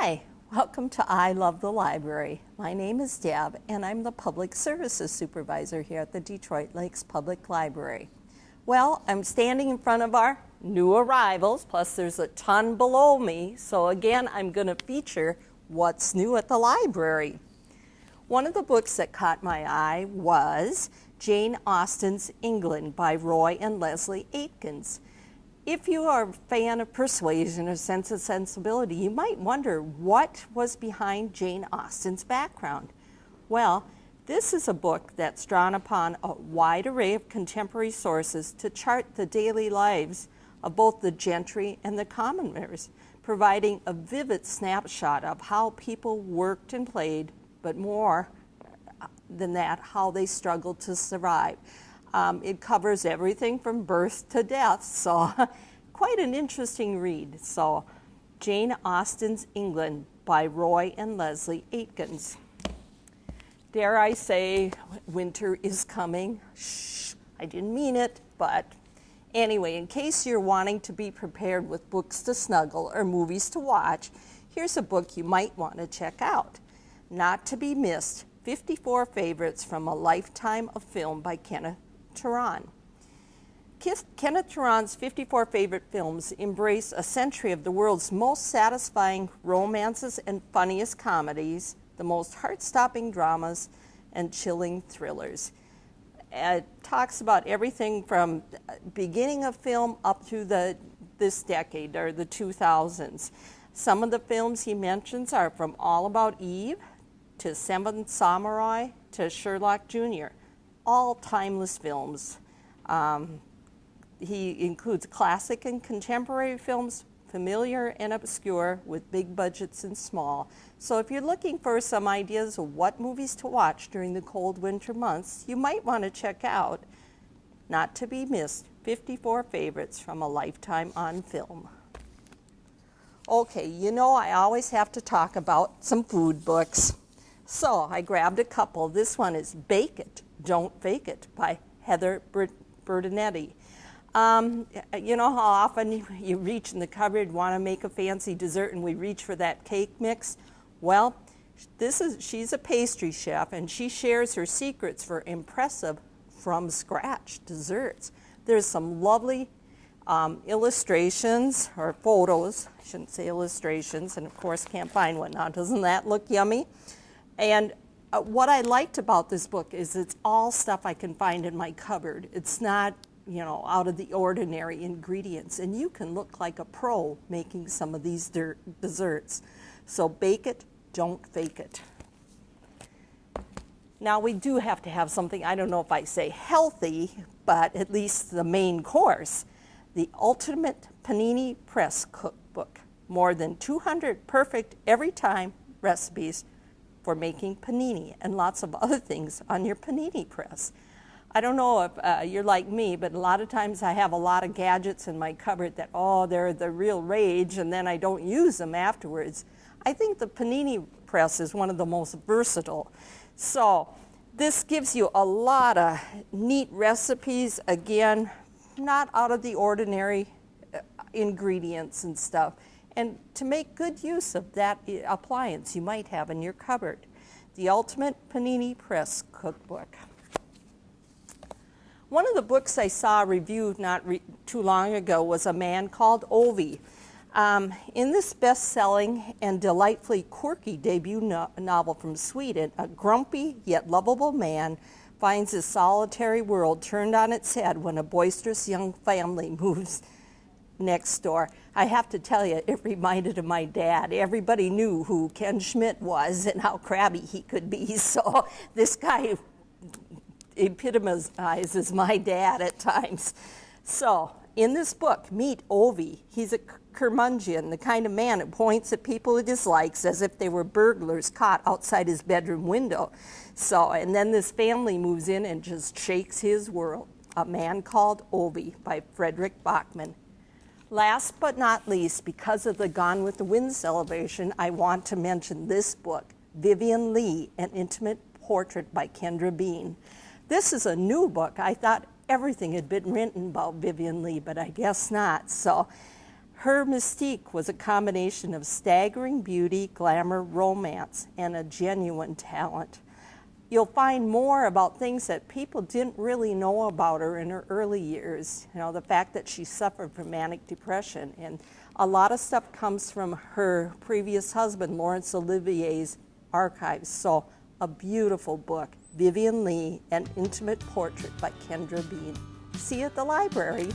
Hi, welcome to I Love the Library. My name is Deb, and I'm the Public Services Supervisor here at the Detroit Lakes Public Library. Well, I'm standing in front of our new arrivals, plus there's a ton below me, so again, I'm going to feature what's new at the library. One of the books that caught my eye was Jane Austen's England by Roy and Leslie Aikens. If you are a fan of persuasion or sense of sensibility, you might wonder what was behind Jane Austen's background. Well, this is a book that's drawn upon a wide array of contemporary sources to chart the daily lives of both the gentry and the commoners, providing a vivid snapshot of how people worked and played, but more than that, how they struggled to survive. It covers everything from birth to death, so quite an interesting read. So, Jane Austen's England by Roy and Leslie Aikens. Dare I say, winter is coming. Shh, I didn't mean it, but anyway, in case you're wanting to be prepared with books to snuggle or movies to watch, here's a book you might want to check out. Not to be missed, 54 Favorites from a Lifetime of Film by Kenneth Turan. Kenneth Turan's 54 favorite films embrace a century of the world's most satisfying romances and funniest comedies, the most heart-stopping dramas, and chilling thrillers. It talks about everything from beginning of film up to this decade, or the 2000s. Some of the films he mentions are from All About Eve to Seven Samurai to Sherlock Jr., all timeless films. He includes classic and contemporary films, familiar and obscure, with big budgets and small. So if you're looking for some ideas of what movies to watch during the cold winter months, you might want to check out, not to be missed, 54 Favorites from a Lifetime on Film. Okay, you know I always have to talk about some food books. So I grabbed a couple. This one is Bake It, Don't Fake It by Heather Bertanetti. You know how often you reach in the cupboard, want to make a fancy dessert, and we reach for that cake mix? Well, she's a pastry chef, and she shares her secrets for impressive from-scratch desserts. There's some lovely illustrations, or photos, I shouldn't say illustrations, and of course can't find one now. Doesn't that look yummy? And what I liked about this book is it's all stuff I can find in my cupboard. It's not, out of the ordinary ingredients. And you can look like a pro making some of these desserts. So bake it, don't fake it. Now we do have to have something, I don't know if I say healthy, but at least the main course. The Ultimate Panini Press Cookbook. More than 200 perfect every time recipes for making panini and lots of other things on your panini press. I don't know if you're like me, but a lot of times I have a lot of gadgets in my cupboard that, they're the real rage, and then I don't use them afterwards. I think the panini press is one of the most versatile. So this gives you a lot of neat recipes, again, not out of the ordinary ingredients and stuff, and to make good use of that appliance you might have in your cupboard. The Ultimate Panini Press Cookbook. One of the books I saw reviewed not too long ago was A Man Called Ove. In this best-selling and delightfully quirky debut novel from Sweden, a grumpy yet lovable man finds his solitary world turned on its head when a boisterous young family moves next door. I have to tell you, it reminded of my dad. Everybody knew who Ken Schmidt was and how crabby he could be, so this guy epitomizes my dad at times. So, in this book, meet Ove. He's a curmudgeon, the kind of man who points at people he dislikes as if they were burglars caught outside his bedroom window. So, and then this family moves in and just shakes his world. A Man Called Ove by Frederick Bachman. Last but not least, because of the Gone with the Wind celebration, I want to mention this book, Vivien Leigh, An Intimate Portrait by Kendra Bean. This is a new book. I thought everything had been written about Vivien Leigh, but I guess not. So Her mystique was a combination of staggering beauty, glamour, romance, and a genuine talent. You'll find more about things that people didn't really know about her in her early years. You know, the fact that she suffered from manic depression. And a lot of stuff comes from her previous husband, Laurence Olivier's archives. So a beautiful book, Vivien Leigh, An Intimate Portrait by Kendra Bean. See you at the library.